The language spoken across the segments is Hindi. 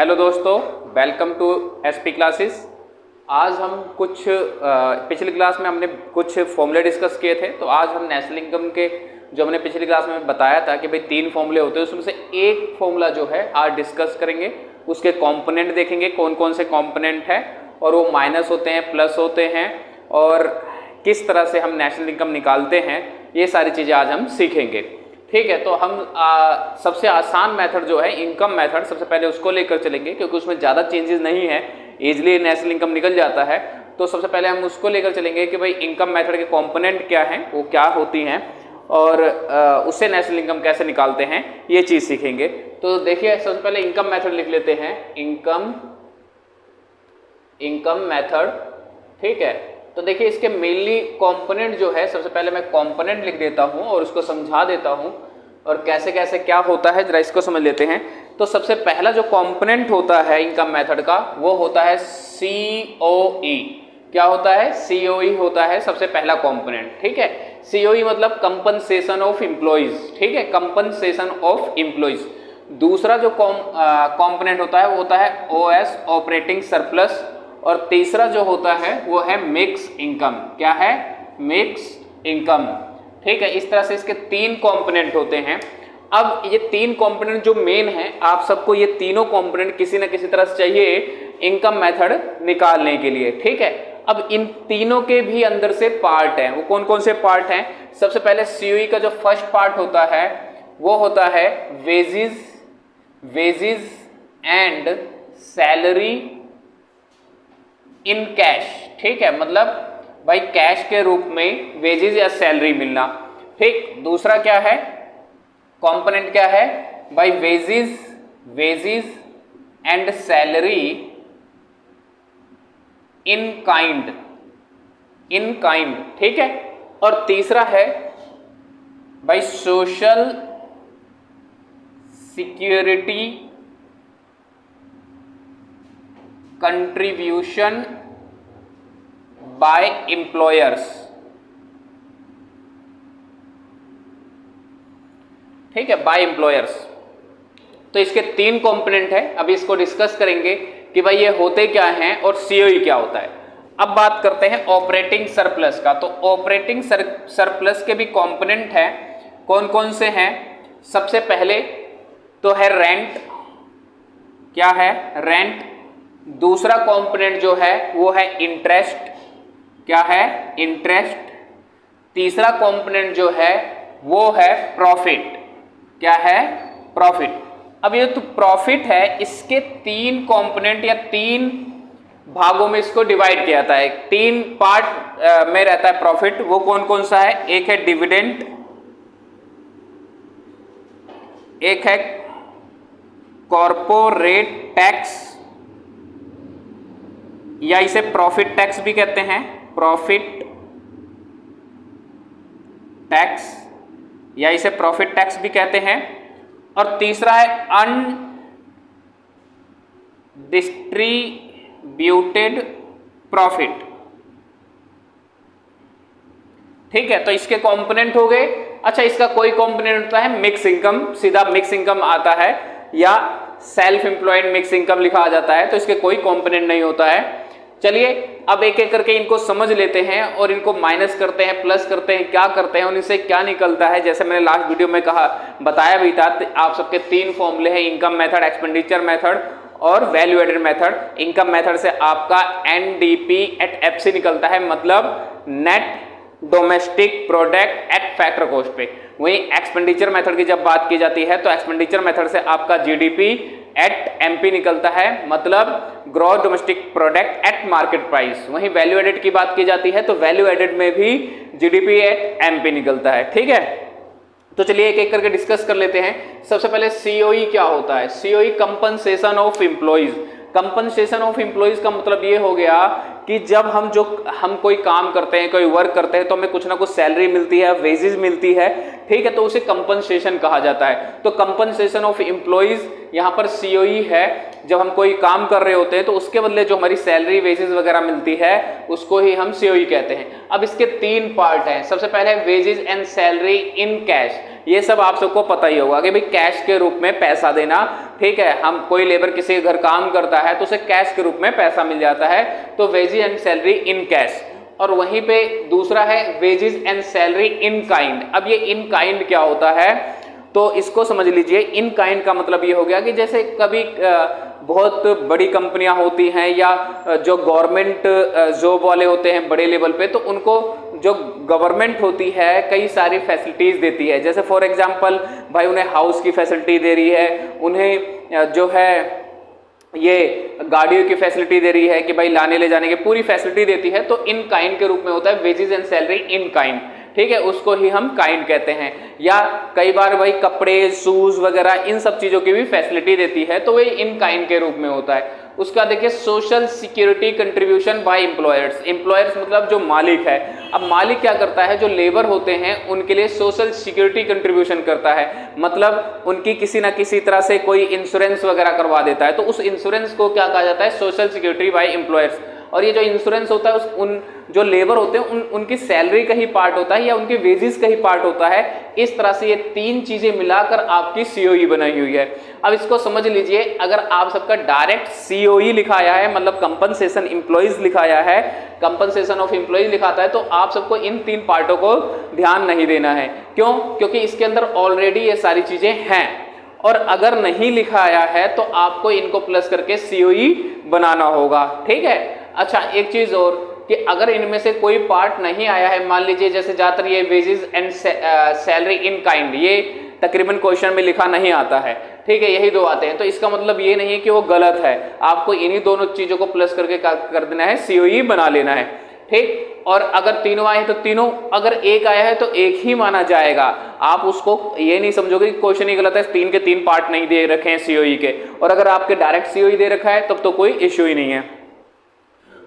हेलो दोस्तों, वेलकम टू एसपी क्लासेस। आज हम पिछली क्लास में हमने कुछ फॉर्मूले डिस्कस किए थे। तो आज हम नेशनल इनकम के जो हमने पिछली क्लास में बताया था कि भाई 3 फॉर्मूले होते हैं, उसमें से एक फॉर्मूला जो है आज डिस्कस करेंगे। उसके कंपोनेंट देखेंगे कौन कौन से कंपोनेंट हैं और वो माइनस होते हैं, प्लस होते हैं, और किस तरह से हम नेशनल इनकम निकालते हैं, ये सारी चीज़ें आज हम सीखेंगे। ठीक है, तो हम सबसे आसान मेथड जो है इनकम मेथड, सबसे पहले उसको लेकर चलेंगे क्योंकि उसमें ज़्यादा चेंजेस नहीं है, इजीली नेशनल इनकम निकल जाता है। तो सबसे पहले हम उसको लेकर चलेंगे कि भाई इनकम मेथड के कंपोनेंट क्या हैं, वो क्या होती हैं और उससे नेशनल इनकम कैसे निकालते हैं, ये चीज़ सीखेंगे। तो देखिए, सबसे पहले इनकम मेथड लिख लेते हैं, इनकम मेथड। ठीक है, तो देखिए इसके मेनली कंपोनेंट जो है, सबसे पहले मैं कंपोनेंट लिख देता हूं और उसको समझा देता हूं और कैसे कैसे क्या होता है जरा इसको समझ लेते हैं। तो सबसे पहला जो कंपोनेंट होता है इनकम मेथड का, वो होता है COE। क्या होता है? COE होता है सबसे पहला कंपोनेंट। ठीक है, COE मतलब कंपनसेशन ऑफ एम्प्लॉइज। ठीक है, कंपनसेशन ऑफ एम्प्लॉइज। दूसरा जो कंपोनेंट होता है वो होता है OS, ऑपरेटिंग सरप्लस। और तीसरा जो होता है वो है मिक्स इनकम। क्या है? Mix income. ठीक है, इस तरह से इसके 3 कंपोनेंट होते हैं। अब ये 3 कंपोनेंट जो मेन है, आप सबको ये तीनों कंपोनेंट किसी न किसी तरह से चाहिए इनकम मेथड निकालने के लिए। ठीक है, अब इन तीनों के भी अंदर से पार्ट हैं। वो कौन कौन से पार्ट हैं? सबसे पहले COE का जो फर्स्ट पार्ट होता है वो होता है wages and salary in cash. ठीक है, मतलब भाई कैश के रूप में वेजेस या सैलरी मिलना। ठीक, दूसरा क्या है कंपोनेंट, क्या है भाई? Wages and salary in kind. ठीक है, और तीसरा है भाई social security contribution by employers. ठीक है, बाय एम्प्लॉयर्स। तो इसके 3 कंपोनेंट है। अभी इसको डिस्कस करेंगे कि भाई ये होते क्या हैं और COE क्या होता है। अब बात करते हैं ऑपरेटिंग सरप्लस का। तो ऑपरेटिंग सरप्लस के भी कंपोनेंट है। कौन कौन से हैं? सबसे पहले तो है रेंट। क्या है? रेंट। दूसरा कंपोनेंट जो है वो है इंटरेस्ट। क्या है? इंटरेस्ट। तीसरा कंपोनेंट जो है वो है प्रॉफिट। क्या है? प्रॉफिट। अब ये तो प्रॉफिट है, इसके 3 कंपोनेंट या 3 भागों में इसको डिवाइड किया जाता है। 3 पार्ट में रहता है प्रॉफिट। वो कौन कौन सा है? एक है डिविडेंड, एक है कॉर्पोरेट टैक्स या इसे प्रॉफिट टैक्स भी कहते हैं, प्रॉफिट टैक्स या इसे प्रॉफिट टैक्स भी कहते हैं। और तीसरा है अनडिस्ट्रीब्यूटेड प्रॉफिट। ठीक है, तो इसके कंपोनेंट हो गए। अच्छा, इसका कोई कंपोनेंट होता है मिक्स इनकम, सीधा मिक्स इनकम आता है, या सेल्फ एम्प्लॉयड मिक्स इनकम लिखा आ जाता है, तो इसके कोई कंपोनेंट नहीं होता है। चलिए अब एक एक करके इनको समझ लेते हैं और इनको माइनस करते हैं, प्लस करते हैं, क्या करते हैं और इनसे क्या निकलता है। जैसे मैंने लास्ट वीडियो में बताया भी था, आप सबके 3 फॉर्मूले हैं, इनकम मेथड, एक्सपेंडिचर मेथड और value added method. Income method से आपका NDP@FC निकलता है, मतलब net domestic product at factor cost पे। वहीं एक्सपेंडिचर मेथड की जब बात की जाती है तो एक्सपेंडिचर मेथड से आपका GDP@MP निकलता है, मतलब gross domestic product eight market price. वहीं वैल्यू एडेड की बात की जाती है तो वैल्यू एडेड में भी GDP@MP निकलता है। ठीक है, तो चलिए एक एक करके डिस्कस कर लेते हैं। सबसे पहले COE क्या होता है? COE compensation of employees. Compensation of employees का मतलब ये हो गया कि जब हम कोई काम करते हैं, कोई वर्क करते हैं, तो हमें कुछ ना कुछ सैलरी मिलती है, वेजेस मिलती है। ठीक है, तो उसे कंपनसेशन कहा जाता है। तो कंपनसेशन ऑफ एम्प्लॉइज यहाँ पर COE है। जब हम कोई काम कर रहे होते हैं तो उसके बदले जो हमारी सैलरी, वेजेस वगैरह मिलती है उसको ही हम COE कहते हैं। अब इसके 3 पार्ट हैं। सबसे पहले wages and salary in cash. ये सब आप सबको पता ही होगा कि भाई कैश के रूप में पैसा देना, ठीक है। हम कोई लेबर किसी के घर काम करता है तो उसे कैश के रूप में पैसा मिल जाता है, तो wages and salary in cash. और वहीं पे दूसरा है wages and salary in kind. अब ये इन काइंड क्या होता है, तो इसको समझ लीजिए। इन काइंड का मतलब ये हो गया कि जैसे कभी बहुत बड़ी कंपनियां होती हैं या जो गवर्नमेंट जॉब वाले होते हैं बड़े लेवल पे, तो उनको जो गवर्नमेंट होती है कई सारी फैसिलिटीज देती है। जैसे फॉर एग्जांपल भाई उन्हें हाउस की फैसिलिटी दे रही है, उन्हें जो है ये गाड़ियों की फैसिलिटी दे रही है कि भाई लाने ले जाने की पूरी फैसिलिटी देती है, तो इन काइंड के रूप में होता है wages and salary in kind, ठीक है। उसको ही हम काइंड कहते हैं। या कई बार भाई कपड़े, शूज वगैरह इन सब चीजों की भी फैसिलिटी देती है, तो वही इन काइंड के रूप में होता है। उसका देखिए social security contribution by employers. Employers मतलब जो मालिक है। अब मालिक क्या करता है, जो लेबर होते हैं उनके लिए सोशल सिक्योरिटी कंट्रीब्यूशन करता है, मतलब उनकी किसी ना किसी तरह से कोई इंश्योरेंस वगैरह करवा देता है, तो उस इंश्योरेंस को क्या कहा जाता है, सोशल सिक्योरिटी बाय एम्प्लॉयर्स। और ये जो इंश्योरेंस होता है उन जो लेबर होते हैं उनकी सैलरी का ही पार्ट होता है या उनके वेजेस का ही पार्ट होता है। इस तरह से ये तीन चीजें मिलाकर आपकी सीओई बनाई हुई है। अब इसको समझ लीजिए, अगर आप सबका डायरेक्ट सीओई लिखाया है, मतलब कंपनसेशन एम्प्लॉइज लिखाया है, कंपनसेशन ऑफ एम्प्लॉइज लिखाता है, तो आप सबको इन तीन पार्टों को ध्यान नहीं देना है। क्यों? क्योंकि इसके अंदर ऑलरेडी ये सारी चीजें हैं, और अगर नहीं लिखाया है तो आपको इनको प्लस करके सीओई बनाना होगा, ठीक है। अच्छा, एक चीज और कि अगर इनमें से कोई पार्ट नहीं आया है, मान लीजिए जैसे ज्यादातर ये wages and salary in kind, ये तकरीबन क्वेश्चन में लिखा नहीं आता है, ठीक है, यही दो आते हैं, तो इसका मतलब ये नहीं है कि वो गलत है। आपको इन्हीं दोनों चीजों को प्लस करके कर देना है, सीओई बना लेना है, ठीक। और अगर तीनों आए तो तीनों, अगर एक आया है तो एक ही माना जाएगा। आप उसको ये नहीं समझोगे कि क्वेश्चन ही गलत है, तीन के तीन पार्ट नहीं दे रखे हैं सीओई के, और अगर आपके डायरेक्ट सीओई दे रखा है तब तो कोई इश्यू ही नहीं है।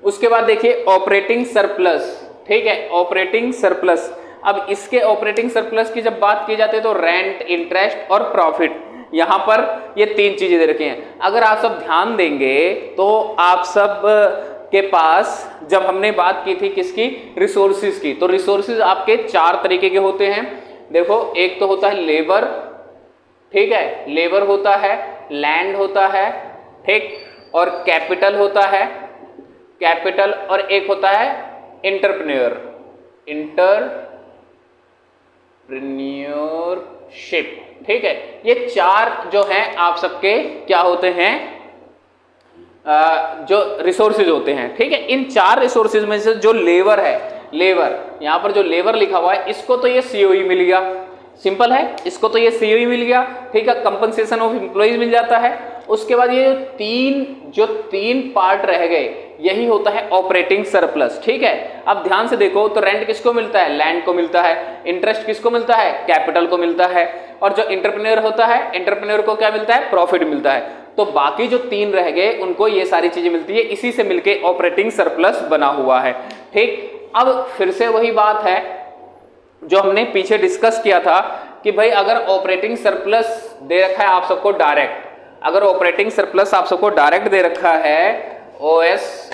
उसके बाद देखिए ऑपरेटिंग सरप्लस, ठीक है, ऑपरेटिंग सरप्लस। अब इसके ऑपरेटिंग सरप्लस की जब बात की जाती है तो रेंट, इंटरेस्ट और प्रॉफिट, यहां पर ये तीन चीजें दे रखी हैं। अगर आप सब ध्यान देंगे तो आप सब के पास जब हमने बात की थी किसकी, रिसोर्सिस की, तो रिसोर्सिस आपके चार तरीके के होते हैं। देखो, एक तो होता है लेबर, ठीक है, लेबर होता है, लैंड होता है, ठीक, और कैपिटल होता है, कैपिटल, और एक होता है एंटरप्रेन्योर, एंटरप्रेन्योरशिप, ठीक है। ये चार जो हैं आप सबके क्या होते हैं, जो रिसोर्सेज होते हैं, ठीक है। इन चार रिसोर्सेज में से जो लेबर है, लेबर, यहां पर जो लेबर लिखा हुआ है, इसको तो ये सीओई मिल गया, सिंपल है, इसको तो ये सीओई मिल गया, ठीक है, कंपनसेशन ऑफ एम्प्लॉइज मिल जाता है। उसके बाद ये जो तीन पार्ट रह गए, यही होता है ऑपरेटिंग सरप्लस, ठीक है। अब ध्यान से देखो, तो रेंट किसको मिलता है, लैंड को मिलता है, इंटरेस्ट किसको मिलता है, कैपिटल को मिलता है, और जो एंटरप्रेन्योर होता है, एंटरप्रेन्योर को क्या मिलता है, प्रॉफिट मिलता है। तो बाकी जो तीन रह गए उनको ये सारी चीजें मिलती है, इसी से मिलके ऑपरेटिंग सरप्लस बना हुआ है, ठीक। अब फिर से वही बात है जो हमने पीछे डिस्कस किया था कि भाई अगर ऑपरेटिंग सरप्लस दे रखा है आप सबको डायरेक्ट, अगर ऑपरेटिंग सरप्लस आप सबको डायरेक्ट दे रखा है, ओएस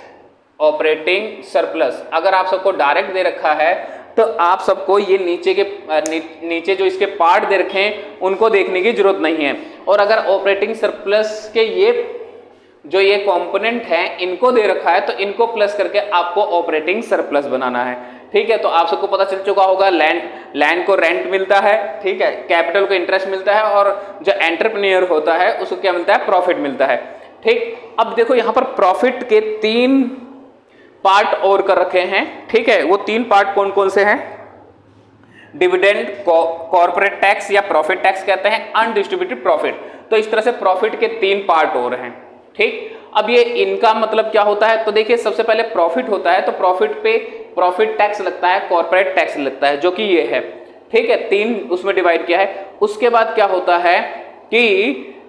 ऑपरेटिंग सरप्लस अगर आप सबको डायरेक्ट दे रखा है, तो आप सबको ये नीचे जो इसके पार्ट दे रखे हैं उनको देखने की जरूरत नहीं है। और अगर ऑपरेटिंग सरप्लस के ये कंपोनेंट हैं इनको दे रखा है, तो इनको प्लस करके आपको ऑपरेटिंग सरप्लस बनाना है, ठीक है। तो आप सबको पता चल चुका होगा, लैंड को रेंट मिलता है, ठीक है, कैपिटल को इंटरेस्ट मिलता है, और जो एंटरप्रेन्योर होता है उसको क्या मिलता है, प्रॉफिट मिलता है, ठीक। अब देखो यहाँ पर प्रॉफिट के तीन पार्ट और कर रखे हैं, ठीक है। वो तीन पार्ट कौन कौन से हैं, डिविडेंड, कॉर्पोरेट टैक्स या प्रॉफिट टैक्स कहते हैं, अनडिस्ट्रीब्यूटेड प्रॉफिट। तो इस तरह से प्रॉफिट के तीन पार्ट और हैं, ठीक। अब ये इनका मतलब क्या होता है, तो देखिए सबसे पहले प्रॉफिट होता है, तो प्रॉफिट पे प्रॉफिट टैक्स लगता है, कॉर्पोरेट टैक्स लगता है, जो कि ये है, ठीक है, तीन उसमें डिवाइड किया है। उसके बाद क्या होता है कि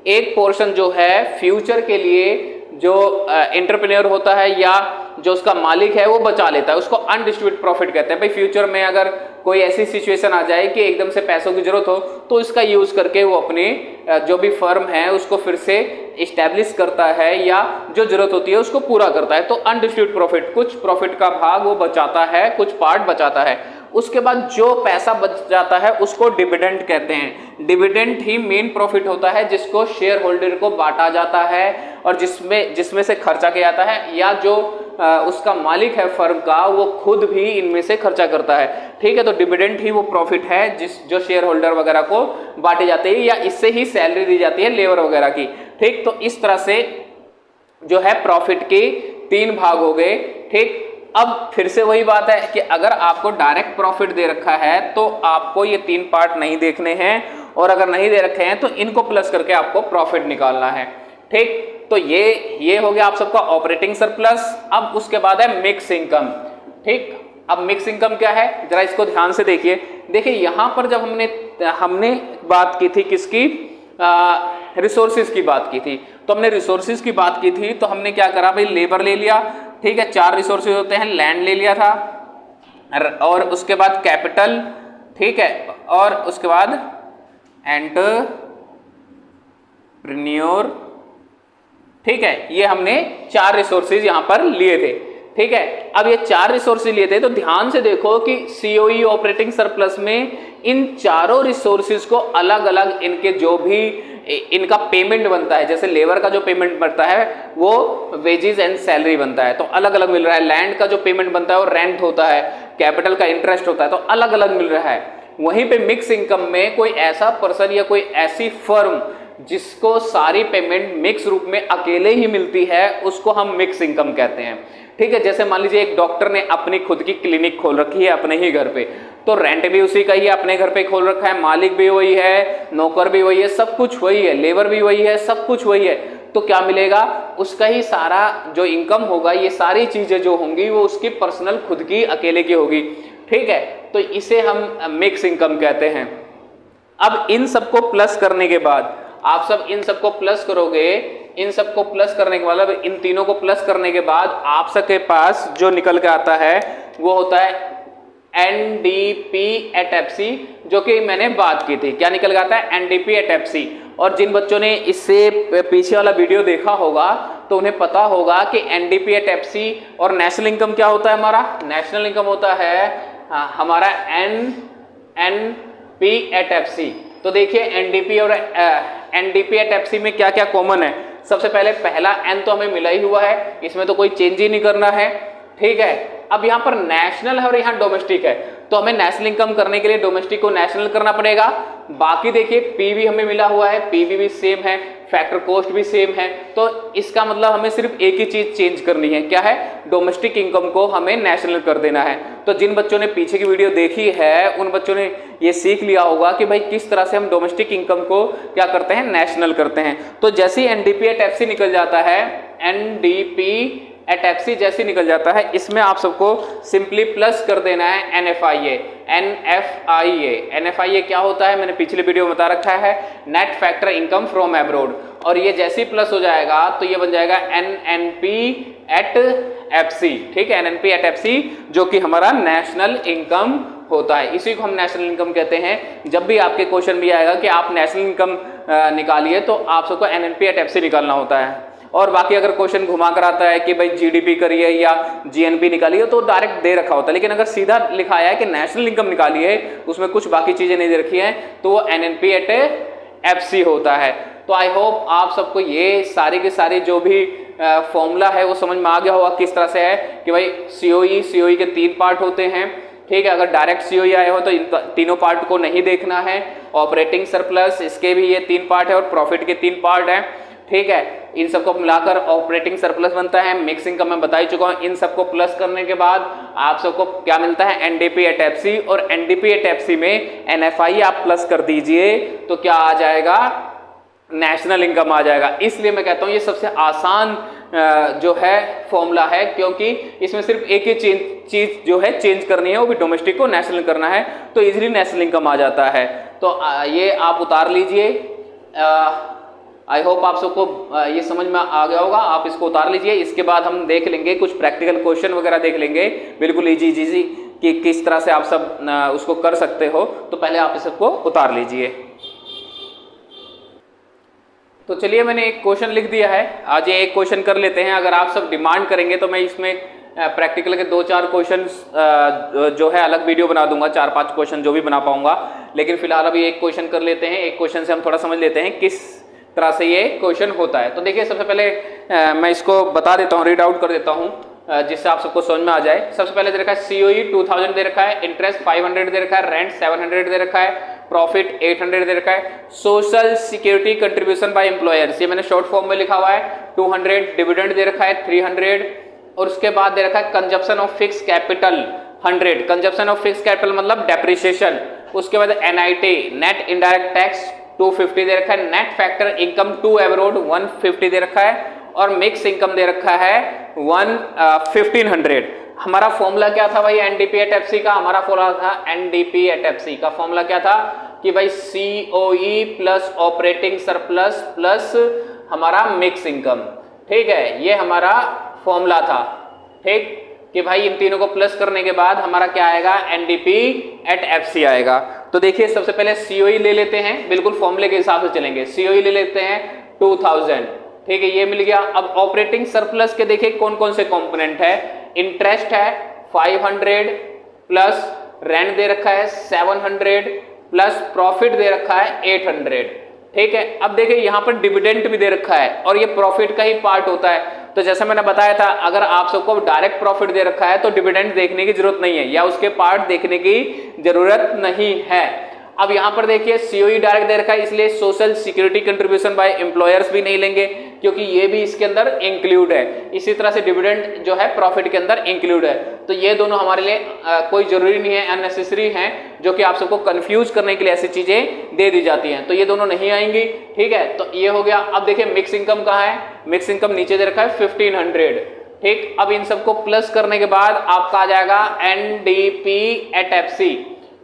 एक पोर्शन जो है फ्यूचर के लिए जो एंटरप्रेन्योर होता है या जो उसका मालिक है वो बचा लेता है, उसको अनडिस्ट्रीब्यूटेड प्रॉफिट कहते हैं। भाई फ्यूचर में अगर कोई ऐसी सिचुएशन आ जाए कि एकदम से पैसों की जरूरत हो, तो इसका यूज करके वो अपनी जो भी फर्म है उसको फिर से इस्टेब्लिश करता है या जो जरूरत होती है उसको पूरा करता है। तो अनडिस्ट्रीब्यूटेड प्रॉफिट, कुछ प्रॉफिट का भाग वो बचाता है, कुछ पार्ट बचाता है। उसके बाद जो पैसा बच जाता है उसको डिविडेंड कहते हैं। डिविडेंड ही मेन प्रॉफिट होता है जिसको शेयर होल्डर को बांटा जाता है और जिसमें से खर्चा किया जाता है, या जो उसका मालिक है फर्म का वो खुद भी इनमें से खर्चा करता है। ठीक है, तो डिविडेंड ही वो प्रॉफिट है जो शेयर होल्डर वगैरह को बांटे जाते हैं, या इससे ही सैलरी दी जाती है लेबर वगैरह की। ठीक, तो इस तरह से जो है प्रॉफिट के 3 भाग हो गए। ठीक, अब फिर से वही बात है कि अगर आपको डायरेक्ट प्रॉफिट दे रखा है तो आपको ये 3 पार्ट नहीं देखने हैं, और अगर नहीं दे रखे हैं तो इनको प्लस करके आपको प्रॉफिट निकालना है। ठीक, तो ये हो गया आप सबका ऑपरेटिंग सरप्लस। अब उसके बाद है मिक्स इनकम। ठीक, अब मिक्स इनकम क्या है, जरा इसको ध्यान से देखिए। देखिए यहां पर जब हमने बात की थी किसकी, रिसोर्सेज की बात की थी, तो हमने रिसोर्सेज की बात की थी तो हमने क्या करा भाई, लेबर ले लिया। ठीक है, 4 रिसोर्सेज होते हैं, लैंड ले लिया था, और उसके बाद कैपिटल, ठीक है, और उसके बाद एंटरप्रेन्योर। ठीक है, ये हमने 4 रिसोर्सेज यहां पर लिए थे। ठीक है, अब ये 4 रिसोर्सेज लिए थे तो ध्यान से देखो कि सीओई ऑपरेटिंग सरप्लस में इन चारों रिसोर्सेज को अलग अलग इनके जो भी इनका पेमेंट बनता है, जैसे लेबर का जो पेमेंट बनता है वो वेजेस एंड सैलरी बनता है तो अलग अलग मिल रहा है, लैंड का जो पेमेंट बनता है वो रेंट होता है, कैपिटल का इंटरेस्ट होता है तो अलग अलग मिल रहा है। वहीं पे मिक्स इनकम में कोई ऐसा पर्सन या कोई ऐसी फर्म जिसको सारी पेमेंट मिक्स रूप में अकेले ही मिलती है उसको हम मिक्स इनकम कहते हैं। ठीक है, जैसे मान लीजिए एक डॉक्टर ने अपनी खुद की क्लिनिक खोल रखी है अपने ही घर पे, तो रेंट भी उसी का ही है, अपने घर पे खोल रखा है, मालिक भी वही है, नौकर भी वही है, सब कुछ वही है, लेबर भी वही है, सब कुछ वही है, तो क्या मिलेगा, उसका ही सारा जो इनकम होगा, ये सारी चीजें जो होंगी वो उसकी पर्सनल खुद की अकेले की होगी। ठीक है, तो इसे हम मिक्स इनकम कहते हैं। अब इन सबको प्लस करने के बाद आप सब इन सबको प्लस करोगे, इन सबको प्लस करने के बाद, इन तीनों को प्लस करने के बाद आप सबके पास जो निकल के आता है वो होता है एनडीपी एट एफसी, जो कि मैंने बात की थी। क्या निकल के आता है, एनडीपी एट एफसी। और जिन बच्चों ने इससे पीछे वाला वीडियो देखा होगा तो उन्हें पता होगा कि एनडीपी एट एफसी और नेशनल इनकम क्या होता है, हमारा नेशनल इनकम होता है हमारा एनपी एट एफसी। तो देखिए एनडीपी और एनडीपी एट एफसी में क्या क्या कॉमन है। सबसे पहले पहला एन तो हमें मिला ही हुआ है, इसमें तो कोई चेंज ही नहीं करना है। ठीक है, अब यहाँ पर नेशनल है और यहाँ डोमेस्टिक है, तो हमें नेशनल इनकम करने के लिए डोमेस्टिक को नेशनल करना पड़ेगा। बाकी देखिए पीवी हमें मिला हुआ है, पीवी भी सेम है, फैक्टर कॉस्ट भी सेम है, तो इसका मतलब हमें सिर्फ एक ही चीज चेंज करनी है, क्या है, डोमेस्टिक इनकम को हमें नेशनल कर देना है। तो जिन बच्चों ने पीछे की वीडियो देखी है उन बच्चों ने ये सीख लिया होगा कि भाई किस तरह से हम डोमेस्टिक इनकम को क्या करते हैं, नेशनल करते हैं। तो जैसे ही एनडीपी एट एफसी निकल जाता है, एनडीपी एट एफसी जैसे निकल जाता है, इसमें आप सबको सिंपली प्लस कर देना है एनएफआईए। एनएफआईए क्या होता है, मैंने पिछले वीडियो में बता रखा है, net factor income from abroad. और ये जैसे ही प्लस हो जाएगा तो ये बन जाएगा एनएनपी एट एफसी। ठीक है, एनएनपी एट एफसी जो कि हमारा नेशनल इनकम होता है, इसी को हम नेशनल इनकम कहते हैं। जब भी आपके क्वेश्चन भी आएगा कि आप नेशनल इनकम निकालिए तो आप सबको एनएनपी एट एफसी निकालना होता है। और बाकी अगर क्वेश्चन घुमा कर आता है कि भाई जीडीपी करिए या जीएनपी निकालिए तो डायरेक्ट दे रखा होता है, लेकिन अगर सीधा लिखा है कि नेशनल इनकम निकालिए, उसमें कुछ बाकी चीजें नहीं दे रखी हैं, तो वो एनएनपी एट एफसी होता है। तो आई होप आप सबको ये सारी की सारी जो भी फॉर्मूला है वो समझ में आ गया होगा किस तरह से है कि भाई सीओई के 3 पार्ट होते हैं। ठीक है, अगर डायरेक्ट सीओई आए हो तो इन तीनों पार्ट को नहीं देखना है। ऑपरेटिंग सरप्लस, इसके भी ये 3 पार्ट है और प्रॉफिट के 3 पार्ट है। ठीक है, इन सबको मिलाकर ऑपरेटिंग सरप्लस बनता है। मिक्स इनकम मैं बता ही चुका हूं। इन सबको प्लस करने के बाद आप सबको क्या मिलता है, एनडीपी एट एफसी, और एनडीपी एट एफसी में एनएफआई आप प्लस कर दीजिए तो क्या आ जाएगा, नेशनल इनकम आ जाएगा। इसलिए मैं कहता हूं ये सबसे आसान जो है फॉर्मूला है, क्योंकि इसमें सिर्फ एक ही चीज जो है चेंज करनी है, वो भी डोमेस्टिक को नेशनल करना है, तो इजीली नेशनल इनकम आ जाता है। तो ये आप उतार लीजिए। आई होप आप सबको ये समझ में आ गया होगा, आप इसको उतार लीजिए। इसके बाद हम देख लेंगे कुछ प्रैक्टिकल क्वेश्चन वगैरह देख लेंगे, बिल्कुल इजी कि किस तरह से आप सब उसको कर सकते हो। तो पहले आप इसको उतार लीजिए। तो चलिए मैंने एक क्वेश्चन लिख दिया है, आज ये एक क्वेश्चन कर लेते हैं। अगर आप सब डिमांड करेंगे तो मैं इसमें प्रैक्टिकल के 2-4 क्वेश्चन जो है अलग वीडियो बना दूंगा, 4-5 क्वेश्चन जो भी बना पाऊंगा, लेकिन फिलहाल अभी एक क्वेश्चन कर लेते हैं। एक क्वेश्चन से हम थोड़ा समझ लेते हैं किस तरह से ये क्वेश्चन होता है। तो देखिए सबसे पहले मैं इसको बता देता हूँ, रीड आउट कर देता हूँ जिससे आप सबको समझ में आ जाए। सबसे पहले दे रखा है COE 2000 दे रखा है, इंटरेस्ट 500 दे रखा है, रेंट 700 दे रखा है, प्रॉफिट 800 दे रखा है, social security contribution by employers ये मैंने शॉर्ट फॉर्म में लिखा हुआ है 200, डिविडेंड दे रखा है 300, और उसके बाद दे रखा है consumption of fix capital 100, consumption of fix capital मतलब डेप्रिसिएशन। उसके बाद NIT नेट इनडायरेक्ट टैक्स 250 दे रखा है, net factor income to abroad 150 दे रखा है, और मिक्स इनकम दे रखा है 1500। हमारा फॉर्मूला क्या था भाई NDP एट FC का? हमारा फॉर्मूला था NDP एट FC का फॉर्मूला क्या था कि भाई COE plus operating surplus plus हमारा मिक्स इनकम। ठीक है, ये हमारा फॉर्मूला था। ठीक कि भाई इन तीनों को प्लस करने के बाद हमारा क्या आएगा? NDP एट FC आएगा। तो देखिए सबसे पहले COE ले लेते हैं, बिल्कुल फॉर्मूले के हिसाब से चलेंगे। COE ले लेते हैं 2000, ठीक है, ये मिल गया। अब ऑपरेटिंग सरप्लस के देखिए कौन कौन से कंपोनेंट है। इंटरेस्ट है 500 प्लस रेंट दे रखा है 700 प्लस प्रॉफिट दे रखा है 800। ठीक है, अब देखिए यहाँ पर डिविडेंड भी दे रखा है और ये प्रॉफिट का ही पार्ट होता है। तो जैसा मैंने बताया था, अगर आप सबको डायरेक्ट प्रॉफिट दे रखा है तो डिविडेंड देखने की जरूरत नहीं है या उसके पार्ट देखने की जरूरत नहीं है। अब यहाँ पर देखिए COE डायरेक्ट दे रखा है, इसलिए social security contribution by employers भी नहीं लेंगे क्योंकि ये भी इसके अंदर इंक्लूड है। इसी तरह से डिविडेंड जो है प्रॉफिट के अंदर इंक्लूड है। तो ये दोनों हमारे लिए कोई जरूरी नहीं है, अननेसेसरी हैं, जो कि आप सबको कंफ्यूज करने के लिए ऐसी चीजें दे दी जाती हैं। तो ये दोनों नहीं आएंगी। ठीक है, तो ये हो गया। अब देखिए मिक्स इनकम कहाँ है? मिक्स इनकम नीचे दे रखा है 1500। ठीक, अब इन सबको प्लस करने के बाद आपका आ जाएगा NDP एट FC।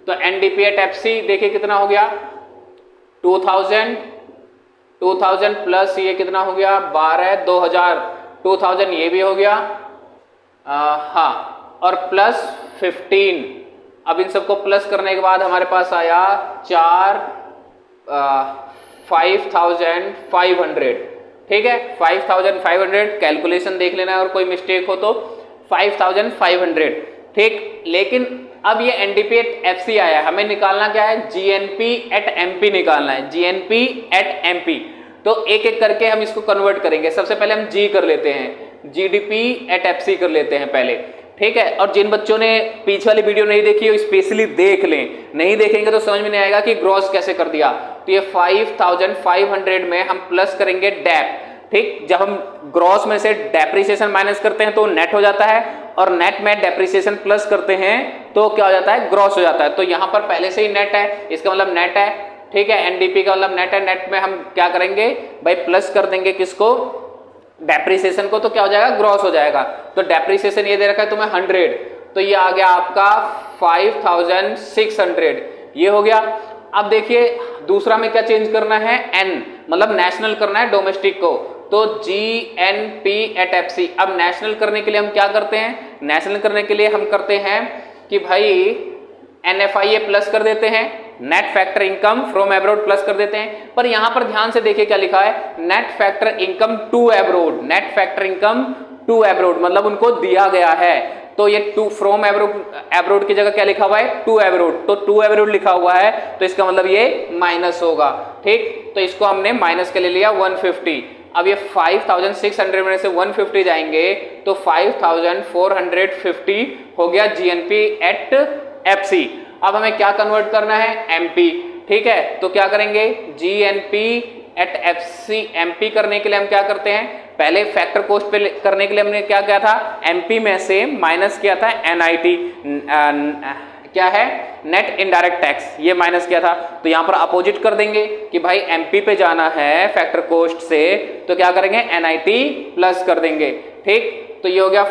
तो NDP एट FC देखिए कितना हो गया? 2000 प्लस ये कितना हो गया? 12, 2000, 2000 ये भी हो गया हाँ, और प्लस 15। अब इन सबको प्लस करने के बाद हमारे पास आया 5500। ठीक है, 5500 कैलकुलेशन देख लेना और कोई मिस्टेक हो तो 5500। ठीक, लेकिन अब ये NDP एट FC आया, हमें निकालना क्या है? GNP एट MP निकालना है, GNP एट MP। तो एक एक करके हम इसको कन्वर्ट करेंगे। सबसे पहले हम G कर लेते हैं, GDP एट FC कर लेते हैं पहले। ठीक है, और जिन बच्चों ने पीछे वाली वीडियो नहीं देखी हो स्पेशली देख लें, नहीं देखेंगे तो समझ में नहीं आएगा कि ग्रॉस कैसे कर दिया। तो ये 5500 में हम प्लस करेंगे डेप। ठीक, जब हम ग्रॉस में से डेप्रिसिएशन माइनस करते हैं तो नेट हो जाता है, और नेट में डेप्रिसिएशन प्लस करते हैं तो क्या हो जाता है? ग्रॉस हो जाता है। तो यहाँ पर पहले से ही नेट है, इसका मतलब नेट है। ठीक है, NDP का मतलब नेट है। नेट में हम क्या करेंगे भाई? प्लस कर देंगे किसको? डेप्रिसिएशन को। तो क्या हो जाएगा? ग्रॉस हो जाएगा। तो डेप्रिसिएशन ये दे रखा है तुम्हें 100, तो ये आ गया आपका 5600, ये हो गया। अब देखिए दूसरा में क्या चेंज करना है? N मतलब नेशनल करना है, डोमेस्टिक को। तो GNP एट FC। अब नेशनल करने के लिए हम क्या करते हैं? नेशनल करने के लिए हम करते हैं कि भाई NFIA प्लस कर देते हैं, net factor income from abroad plus कर देते हैं। पर यहां पर ध्यान से देखिए क्या लिखा है? Net factor income to abroad. Net factor income to abroad मतलब उनको दिया गया है। तो ये टू फ्रॉम एब्रोड की जगह क्या लिखा हुआ है? To abroad. तो टू एब्रोड लिखा हुआ है तो इसका मतलब ये माइनस होगा। ठीक, तो इसको हमने माइनस के ले लिया 150। अब ये 5600 में से 150 जाएंगे तो 5450 हो गया GNP एट FC। अब हमें क्या कन्वर्ट करना है? MP। ठीक है, तो क्या करेंगे? GNP eight FC। MP करने के लिए हम क्या करते हैं? पहले फैक्टर कोस्ट पे करने के लिए हमने क्या किया था? MP में से माइनस किया था NIT, क्या है? नेट इनडायरेक्ट टैक्स, ये माइनस किया था। तो यहाँ पर अपोजिट कर देंगे कि भाई MP पे जाना है फैक्टर कोस्ट से, तो क्या करेंगे? NIT प्लस कर देंगे। ठीक, तो ये हो गया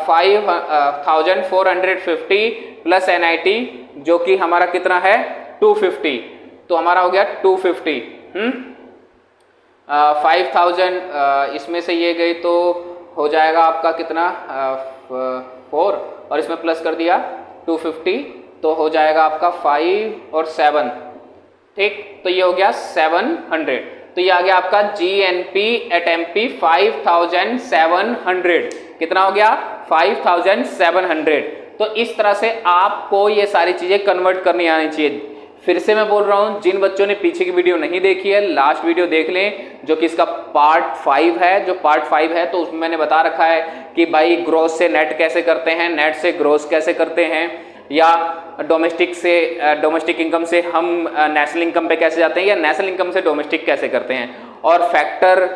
5450 प्लस NIT जो कि हमारा कितना है? 250। तो हमारा हो गया 250। 5000 इसमें से ये गई तो हो जाएगा आपका कितना? 4, और इसमें प्लस कर दिया 250 तो हो जाएगा आपका 5 और 7। ठीक, तो ये हो गया 700। तो ये आ गया आपका GNP एट MP 5700। कितना हो गया? 5700। तो इस तरह से आपको ये सारी चीजें कन्वर्ट करनी आनी चाहिए। फिर से मैं बोल रहा हूं, जिन बच्चों ने पीछे की वीडियो नहीं देखी है, लास्ट वीडियो देख लें जो कि इसका पार्ट 5 है। जो पार्ट 5 है तो उसमें मैंने बता रखा है कि भाई ग्रोस से नेट कैसे करते हैं, नेट से ग्रोस कैसे करते हैं, या डोमेस्टिक इनकम से हम नेशनल इनकम पे कैसे जाते हैं, या नेशनल इनकम से डोमेस्टिक कैसे करते हैं, और फैक्टर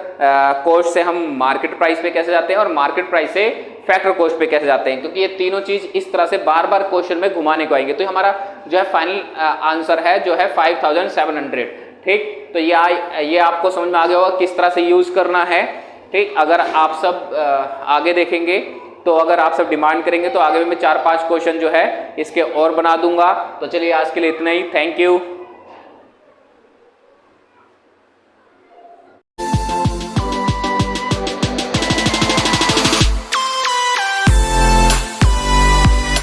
कॉस्ट से हम मार्केट प्राइस पे कैसे जाते हैं, और मार्केट प्राइस से फैक्टर कॉस्ट पे कैसे जाते हैं। क्योंकि ये तीनों चीज इस तरह से बार बार क्वेश्चन में घुमाने को आएंगे। तो हमारा जो है फाइनल आंसर है जो है 5700। ठीक, तो ये आपको समझ में आ गया होगा किस तरह से यूज करना है। ठीक, अगर आप सब आगे देखेंगे तो अगर आप सब डिमांड करेंगे तो आगे भी मैं 4-5 क्वेश्चन जो है इसके और बना दूंगा। तो चलिए आज के लिए इतना ही, थैंक यू।